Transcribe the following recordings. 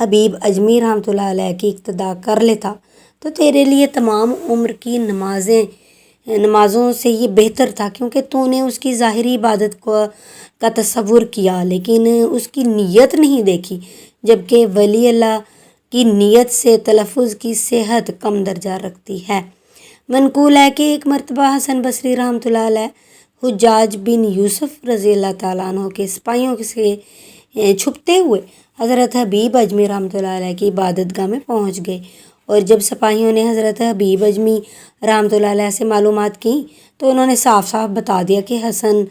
حبیب اجمی رحمۃ اللہ علیہ کی اقتدا کر لیتا تو تیرے لیے تمام عمر کی نمازوں سے یہ بہتر تھا، کیونکہ تو نے اس کی ظاہری عبادت کا تصور کیا لیکن اس کی نیت نہیں دیکھی، جبکہ ولی اللہ کی نیت سے تلفظ کی صحت کم درجہ رکھتی ہے۔ منقول ہے کہ ایک مرتبہ حسن بصری رحمۃ اللہ علیہ حجاج بن یوسف رضی اللہ تعالیٰ عنہ کے سپاہیوں سے چھپتے ہوئے حضرت حبیب اجمی رحمۃ اللہ علیہ کی عبادت گاہ میں پہنچ گئے، اور جب سپاہیوں نے حضرت حبیب اجمی رحمۃ اللہ علیہ سے معلومات کیں تو انہوں نے صاف صاف بتا دیا کہ حسن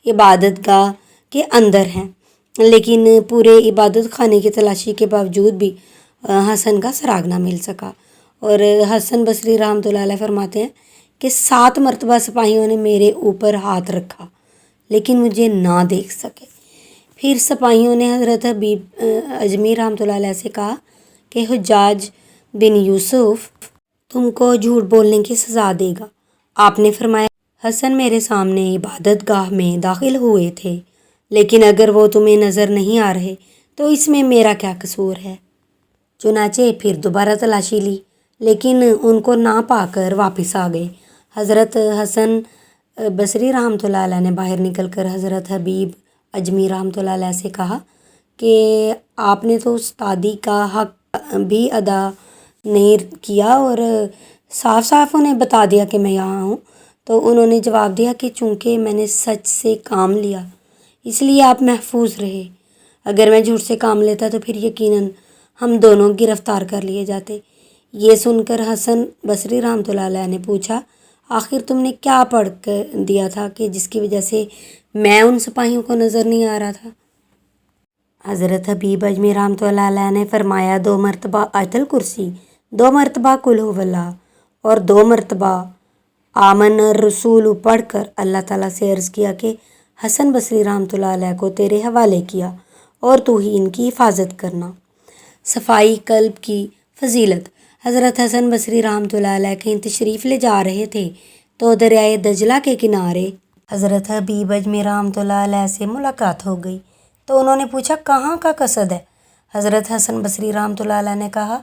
عبادت گاہ کے اندر ہیں، لیکن پورے عبادت خانے کی تلاشی کے باوجود بھی حسن کا سراغ نہ مل سکا۔ اور حسن بصری رحمۃ اللہ علیہ فرماتے ہیں کہ 7 مرتبہ سپاہیوں نے میرے اوپر ہاتھ رکھا لیکن مجھے نہ دیکھ سکے۔ پھر سپاہیوں نے حضرت حبیب اجمی رحمۃ اللہ علیہ سے کہا کہ حجاج بن یوسف تم کو جھوٹ بولنے کی سزا دے گا۔ آپ نے فرمایا حسن میرے سامنے عبادت گاہ میں داخل ہوئے تھے، لیکن اگر وہ تمہیں نظر نہیں آ رہے تو اس میں میرا کیا قصور ہے؟ چنانچہ پھر دوبارہ تلاشی لی لیکن ان کو نہ پا کر واپس آ گئے۔ حضرت حسن بصری رحمۃ اللہ علیہ نے باہر نکل کر حضرت حبیب اجمی رحمۃ اللہ علیہ سے کہا کہ آپ نے تو استادی کا حق بھی ادا نہیں کیا اور صاف صاف انہیں بتا دیا کہ میں یہاں ہوں۔ تو انہوں نے جواب دیا کہ چونکہ میں نے سچ سے کام لیا اس لیے آپ محفوظ رہے، اگر میں جھوٹ سے کام لیتا تو پھر یقیناً ہم دونوں گرفتار کر لیے جاتے۔ یہ سن کر حسن بصری رحمۃ اللہ علیہ نے پوچھا آخر تم نے کیا پڑھ کر دیا تھا کہ جس کی وجہ سے میں ان سپاہیوں کو نظر نہیں آ رہا تھا؟ حضرت حبیب اجمی رحمۃ اللہ علیہ نے فرمایا 2 مرتبہ آیت الکرسی، 2 مرتبہ قل هو اللہ اور 2 مرتبہ آمن الرسول پڑھ کر اللہ تعالیٰ سے عرض کیا کہ حسن بصری رحمۃ اللہ علیہ کو تیرے حوالے کیا اور تو ہی ان کی حفاظت کرنا۔ صفائی قلب کی فضیلت۔ حضرت حسن بصری رحمۃ اللہ علیہ کہیں تشریف لے جا رہے تھے تو دریائے دجلہ کے کنارے حضرت حبیب اجمی رحمۃ اللہ علیہ سے ملاقات ہو گئی تو انہوں نے پوچھا کہاں کا قصد ہے؟ حضرت حسن بصری رحمۃ اللہ علیہ نے کہا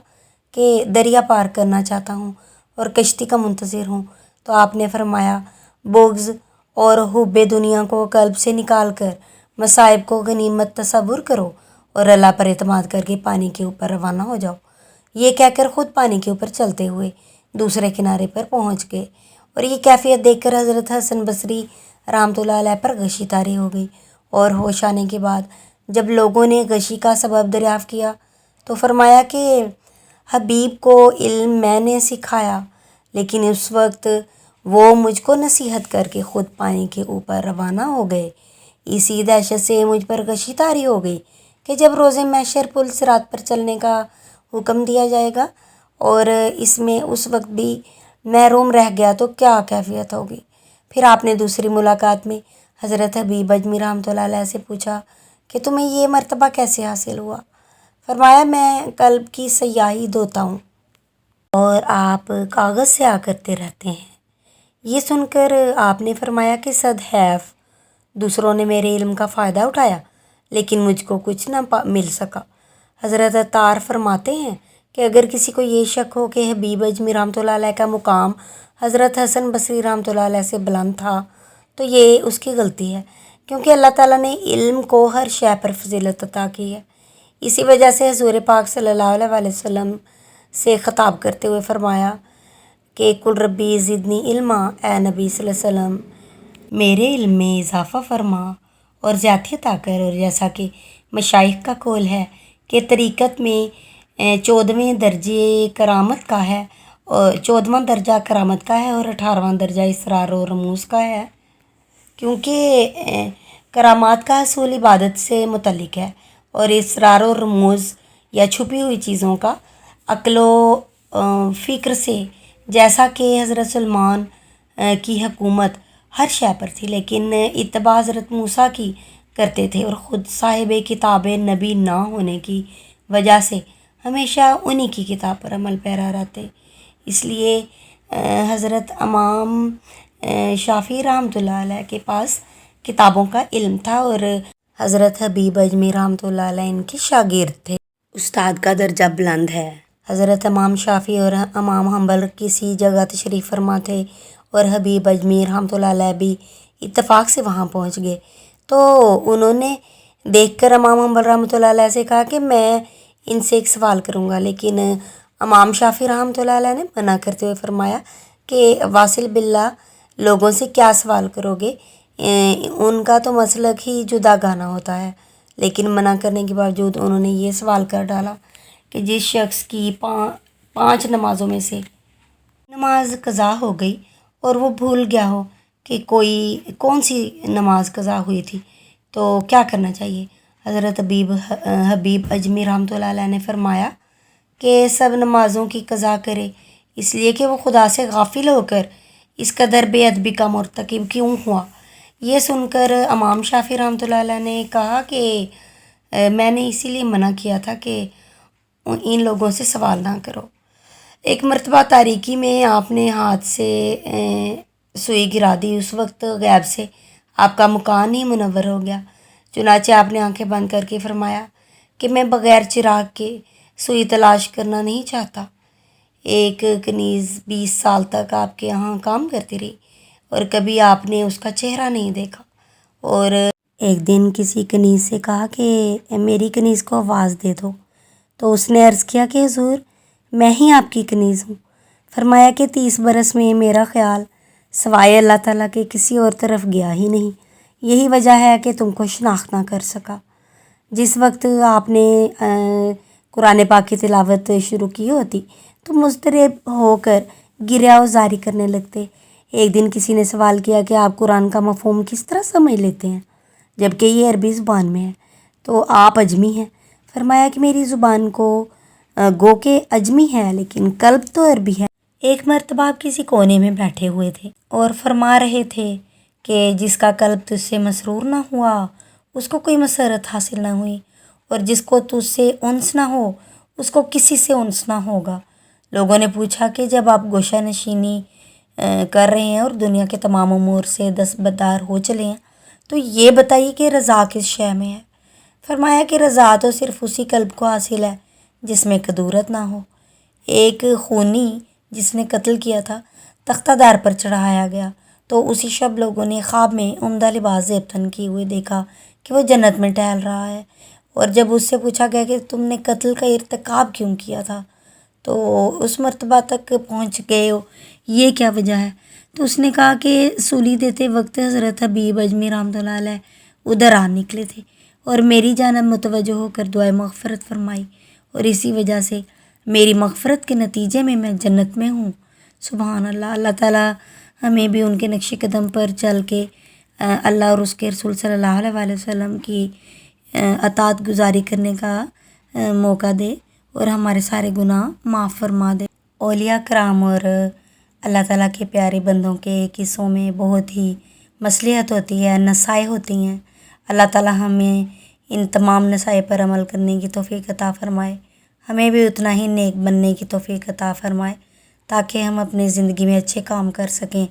کہ دریا پار کرنا چاہتا ہوں اور کشتی کا منتظر ہوں۔ تو آپ نے فرمایا بغض اور حب دنیا کو قلب سے نکال کر مصائب کو غنیمت تصور کرو اور اللہ پر اعتماد کر کے پانی کے اوپر روانہ ہو جاؤ۔ یہ کہہ کر خود پانی کے اوپر چلتے ہوئے دوسرے کنارے پر پہنچ گئے، اور یہ کیفیت دیکھ کر حضرت حسن بصری رحمۃ اللہ علیہ پر غشی طاری ہو گئی، اور ہوش آنے کے بعد جب لوگوں نے غشی کا سبب دریافت کیا تو فرمایا کہ حبیب کو علم میں نے سکھایا، لیکن اس وقت وہ مجھ کو نصیحت کر کے خود پانی کے اوپر روانہ ہو گئے۔ اسی دہشت سے مجھ پر غشی طاری ہو گئی کہ جب روز محشر پل صراط پر چلنے کا حکم دیا جائے گا اور اس میں اس وقت بھی محروم رہ گیا تو کیا کیفیت ہوگی۔ پھر آپ نے دوسری ملاقات میں حضرت حبیب اجمی رحمۃ اللہ علیہ سے پوچھا کہ تمہیں یہ مرتبہ کیسے حاصل ہوا؟ فرمایا میں قلب کی سیاہی دھوتا ہوں اور آپ کاغذ سے آ کرتے رہتے ہیں۔ یہ سن کر آپ نے فرمایا کہ صد حیف دوسروں نے میرے علم کا فائدہ اٹھایا لیکن مجھ کو کچھ نہ مل سکا۔ حضرت عطار فرماتے ہیں کہ اگر کسی کو یہ شک ہو کہ حبیب اجمی رحمۃ اللہ علیہ کا مقام حضرت حسن بصری رحمۃ اللہ علیہ سے بلند تھا تو یہ اس کی غلطی ہے، کیونکہ اللہ تعالیٰ نے علم کو ہر شے پر فضیلت عطا کی ہے۔ اسی وجہ سے حضور پاک صلی اللہ علیہ وسلم سے خطاب کرتے ہوئے فرمایا کہ قل ربی زدنی علما، اے نبی صلی اللہ علیہ وسلم میرے علم میں اضافہ فرما اور زیادتی عطا کر۔ اور جیسا کہ مشائخ کا قول ہے کہ طریقت میں 14ویں درجے کرامت کا ہے اور 14واں درجہ کرامت کا ہے اور 18واں درجہ اسرار و رموز کا ہے، کیونکہ کرامات کا حصول عبادت سے متعلق ہے اور اسرار و رموز یا چھپی ہوئی چیزوں کا عقل و فکر سے، جیسا کہ حضرت سلمان کی حکومت ہر شے پر تھی لیکن اتباع حضرت موسیٰ کی کرتے تھے، اور خود صاحب کتاب نبی نہ ہونے کی وجہ سے ہمیشہ انہی کی کتاب پر عمل پیرا رہتے۔ اس لیے حضرت امام شافعی رحمۃ اللہ علیہ کے پاس کتابوں کا علم تھا اور حضرت حبیب اجمی رحمۃ اللہ علیہ ان کے شاگرد تھے۔ استاد کا درجہ بلند ہے۔ حضرت امام شافعی اور امام حنبل کسی جگہ تشریف فرما تھے اور حبیب اجمی رحمۃ اللہ علیہ بھی اتفاق سے وہاں پہنچ گئے، تو انہوں نے دیکھ کر امام حنبل رحمۃ اللہ علیہ سے کہا کہ میں ان سے ایک سوال کروں گا، لیکن امام شافعی رحمۃ اللہ علیہ نے منع کرتے ہوئے فرمایا کہ واصل باللہ لوگوں سے کیا سوال کرو گے، ان کا تو مسلک ہی جدا گانا ہوتا ہے۔ لیکن منع کرنے کے باوجود انہوں نے یہ سوال کر ڈالا کہ جس شخص کی 5 نمازوں میں سے نماز قضا ہو گئی اور وہ بھول گیا ہو کہ کون سی نماز قضا ہوئی تھی، تو کیا کرنا چاہیے؟ حضرت حبیب اجمی رحمۃ اللہ علیہ نے فرمایا کہ سب نمازوں کی قضا کرے، اس لیے کہ وہ خدا سے غافل ہو کر اس قدر بے ادبی کا مرتکب کیوں ہوا۔ یہ سن کر امام شافعی رحمۃ اللہ علیہ نے کہا کہ میں نے اسی لیے منع کیا تھا کہ ان لوگوں سے سوال نہ کرو۔ ایک مرتبہ تاریکی میں آپ نے ہاتھ سے سوئی گرا دی، اس وقت غیب سے آپ کا مکان ہی منور ہو گیا، چنانچہ آپ نے آنکھیں بند کر کے فرمایا کہ میں بغیر چراغ کے سوئی تلاش کرنا نہیں چاہتا۔ ایک کنیز 20 سال تک آپ کے یہاں کام کرتی رہی اور کبھی آپ نے اس کا چہرہ نہیں دیکھا، اور ایک دن کسی کنیز سے کہا کہ میری کنیز کو آواز دے دو، تو اس نے عرض کیا کہ حضور میں ہی آپ کی کنیز ہوں۔ فرمایا کہ 30 برس میں میرا خیال سوائے اللہ تعالیٰ کے کسی اور طرف گیا ہی نہیں، یہی وجہ ہے کہ تم کو شناخت نہ کر سکا۔ جس وقت آپ نے قرآن پاک کی تلاوت شروع کی ہوتی تو مضطرب ہو کر گریہ وزاری کرنے لگتے۔ ایک دن کسی نے سوال کیا کہ آپ قرآن کا مفہوم کس طرح سمجھ لیتے ہیں جبکہ یہ عربی زبان میں ہے، تو آپ اجمی ہیں۔ فرمایا کہ میری زبان کو گو کہ اجمی ہے لیکن قلب تو عربی ہے۔ ایک مرتبہ آپ کسی کونے میں بیٹھے ہوئے تھے اور فرما رہے تھے کہ جس کا قلب تجھ سے مسرور نہ ہوا اس کو کوئی مسرت حاصل نہ ہوئی، اور جس کو تجھ سے انس نہ ہو اس کو کسی سے انس نہ ہوگا۔ لوگوں نے پوچھا کہ جب آپ گوشہ نشینی کر رہے ہیں اور دنیا کے تمام امور سے دستبردار ہو چلے ہیں تو یہ بتائیے کہ رضا کس شے میں ہے؟ فرمایا کہ رضا تو صرف اسی قلب کو حاصل ہے جس میں کدورت نہ ہو۔ ایک خونی جس نے قتل کیا تھا تختہ دار پر چڑھایا گیا تو اسی شب لوگوں نے خواب میں عمدہ لباس زیب تن کیے ہوئے دیکھا کہ وہ جنت میں ٹہل رہا ہے، اور جب اس سے پوچھا گیا کہ تم نے قتل کا ارتکاب کیوں کیا تھا، تو اس مرتبہ تک پہنچ گئے ہو، یہ کیا وجہ ہے؟ تو اس نے کہا کہ سولی دیتے وقت حضرت حبیب اجمی رحمۃ اللہ علیہ ادھر آ نکلے تھے اور میری جانب متوجہ ہو کر دعائے مغفرت فرمائی، اور اسی وجہ سے میری مغفرت کے نتیجے میں جنت میں ہوں۔ سبحان اللہ۔ اللہ تعالیٰ ہمیں بھی ان کے نقش قدم پر چل کے اللہ اور اس کے رسول صلی اللہ علیہ وسلم کی اطاعت گزاری کرنے کا موقع دے اور ہمارے سارے گناہ معاف فرما دے۔ اولیاء کرام اور اللہ تعالیٰ کے پیارے بندوں کے قصوں میں بہت ہی مصلحت ہوتی ہے، نصائح ہوتی ہیں۔ اللہ تعالیٰ ہمیں ان تمام نصائح پر عمل کرنے کی توفیق عطا فرمائے، ہمیں بھی اتنا ہی نیک بننے کی توفیق عطا فرمائے تاکہ ہم اپنی زندگی میں اچھے کام کر سکیں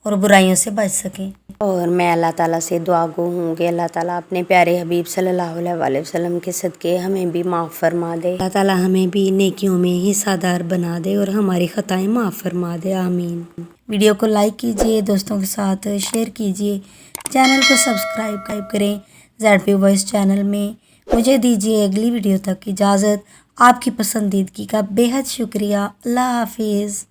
اور برائیوں سے بچ سکیں۔ اور میں اللہ تعالیٰ سے دعا گو ہوں کہ اللہ تعالیٰ اپنے پیارے حبیب صلی اللہ علیہ وسلم کے صدقے ہمیں بھی معاف فرما دے، اللہ تعالیٰ ہمیں بھی نیکیوں میں حصہ دار بنا دے اور ہماری خطائیں معاف فرما دے، آمین۔ ویڈیو کو لائک کیجئے، دوستوں کے ساتھ شیئر کیجئے، چینل کو سبسکرائب کریں ZP وائس چینل میں۔ مجھے دیجئے اگلی ویڈیو تک اجازت۔ آپ کی پسندیدگی کا بے حد شکریہ۔ اللہ حافظ۔